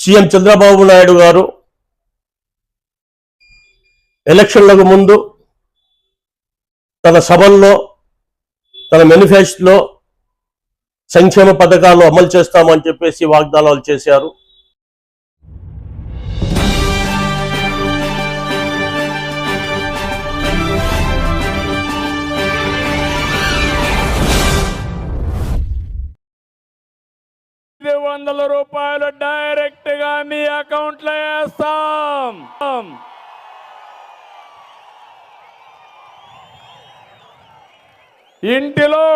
CM Chandrababu Naidu గారు ఎలక్షన్లకు ముందు తన సభల్లో తన మేనిఫెస్టోలో సంక్షేమ పథకాలు అమలు చేస్తామని చెప్పేసి వాగ్దానాలు చేశారు. ₹100 డైరెక్ట్ గా మీ అకౌంట్ లో వేస్తాం. ఇంటిలో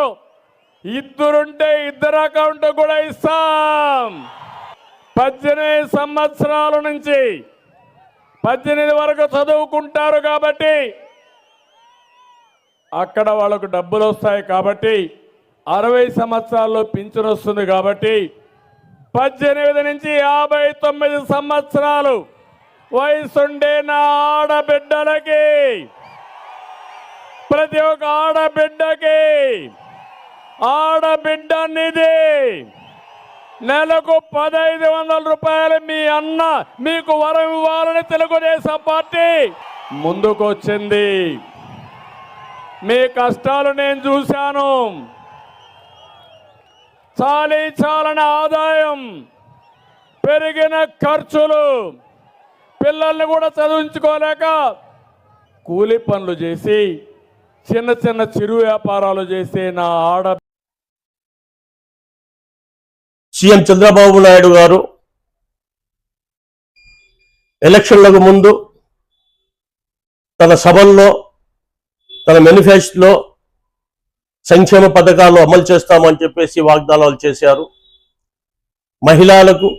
ఇద్దరుంటే ఇద్దరు అకౌంట్ కూడా ఇస్తాం. 18 సంవత్సరాల నుంచి 18 వరకు చదువుకుంటారు కాబట్టి అక్కడ వాళ్ళకు డబ్బులు వస్తాయి. కాబట్టి 60 సంవత్సరాల్లో పింఛన్ వస్తుంది. కాబట్టి 18 నుంచి 59 సంవత్సరాలు వయసుండే నా ఆడబిడ్డలకి, ప్రతి ఒక్క ఆడబిడ్డకి ఆడబిడ్డ నిధి నెలకు ₹1500 మీ అన్న మీకు వరం ఇవ్వాలని తెలుగుదేశం పార్టీ ముందుకు వచ్చింది. మీ కష్టాలు నేను చూశాను. చాలని ఆదాయం, పెరిగిన ఖర్చులు, పిల్లల్ని కూడా చదివించుకోలేక కూలి పనులు చేసి చిన్న చిరు వ్యాపారాలు చేసే నా సీఎం చంద్రబాబు నాయుడు గారు ఎలక్షన్లకు ముందు తన సభల్లో తన మేనిఫెస్టోలో సంక్షేమ పథకాలు అమలు చేస్తామని చెప్పేసి వాగ్దానాలు చేశారు. మహిళలకు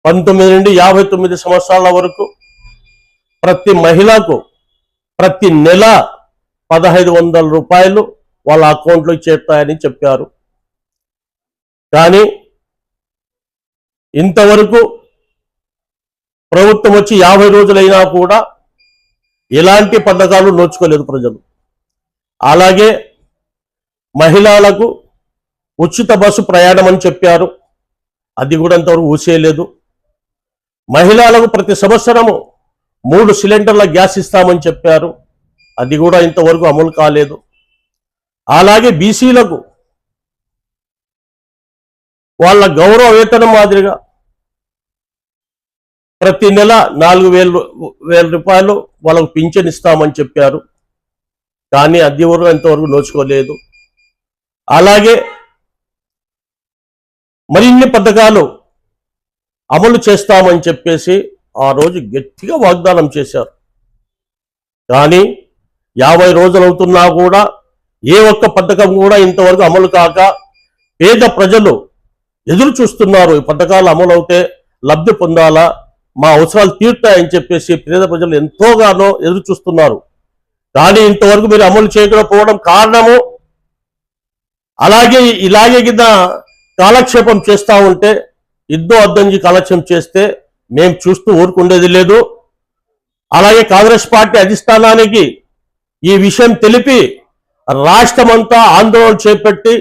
19 నుండి 59 సంవత్సరాల వరకు ప్రతి మహిళకు ప్రతి నెల ₹1500 వాళ్ళ అకౌంట్లో చేరుతాయని చెప్పారు. కానీ ఇంతవరకు ప్రభుత్వం వచ్చి 50 రోజులైనా కూడా ఎలాంటి పథకాలు నోచుకోలేదు ప్రజలు. అలాగే మహిళలకు ఉచిత బస్సు ప్రయాణం అని చెప్పారు. అది కూడా అంతవరకు ఊసేయలేదు. మహిళలకు ప్రతి సంవత్సరము 3 సిలిండర్ల గ్యాస్ ఇస్తామని చెప్పారు. అది కూడా ఇంతవరకు అమలు కాలేదు. అలాగే బీసీలకు వాళ్ళ గౌరవ వేతనం మాదిరిగా ప్రతి నెల ₹4000 వాళ్ళకు పింఛన్ ఇస్తామని చెప్పారు. కానీ అది వరకు ఎంతవరకు నోచుకోలేదు. అలాగే మరిన్ని పథకాలు అమలు చేస్తామని చెప్పేసి ఆ రోజు గట్టిగా వాగ్దానం చేశారు. కానీ 50 రోజులు అవుతున్నా కూడా ఏ ఒక్క పథకం కూడా ఇంతవరకు అమలు కాక పేద ప్రజలు ఎదురు చూస్తున్నారు. ఈ పథకాలు అమలు అవుతే లబ్ధి పొందాలా, మా అవసరాలు తీరుతాయని చెప్పేసి పేద ప్రజలు ఎంతోగానో ఎదురు చూస్తున్నారు. కానీ ఇంతవరకు మీరు అమలు చేయకపోవడం కారణము, ఇలాగే కింద కాలక్షేపం చేస్తూ ఉంటే, ఇద్దో అద్దంజి కాలక్షేపం చేస్తే మేము చూస్తూ ఊరుకుండేది లేదు. అలాగే కాంగ్రెస్ పార్టీ అధిష్టానానికి ఈ విషయం తెలిపి రాష్ట్రమంతా ఆందోళన చేపట్టి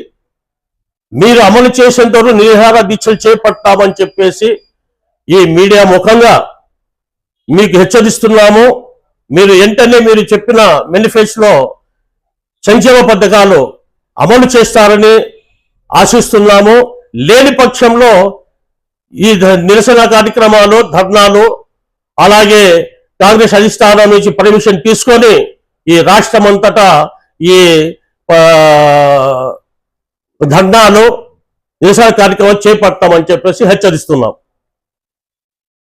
మీరు అమలు చేసేంతవరకు నిరాహార దీక్షలు చేపట్టామని చెప్పేసి ఈ మీడియా ముఖంగా మీకు హెచ్చరిస్తున్నాము. మీరు వెంటనే మీరు చెప్పిన మేనిఫెస్టోలో సంక్షేమ పథకాలు అమలు చేస్తారని ఆశిస్తున్నాము. లేని పక్షంలో ఈ నిరసన కార్యక్రమాలు, ధర్నాలు, అలాగే కాంగ్రెస్ అధిష్టానం నుంచి పర్మిషన్ తీసుకొని ఈ రాష్ట్రమంతటా ఈ ధర్నాలు, నిరసన కార్యక్రమాలు చేపడతామని చెప్పేసి హెచ్చరిస్తున్నాం.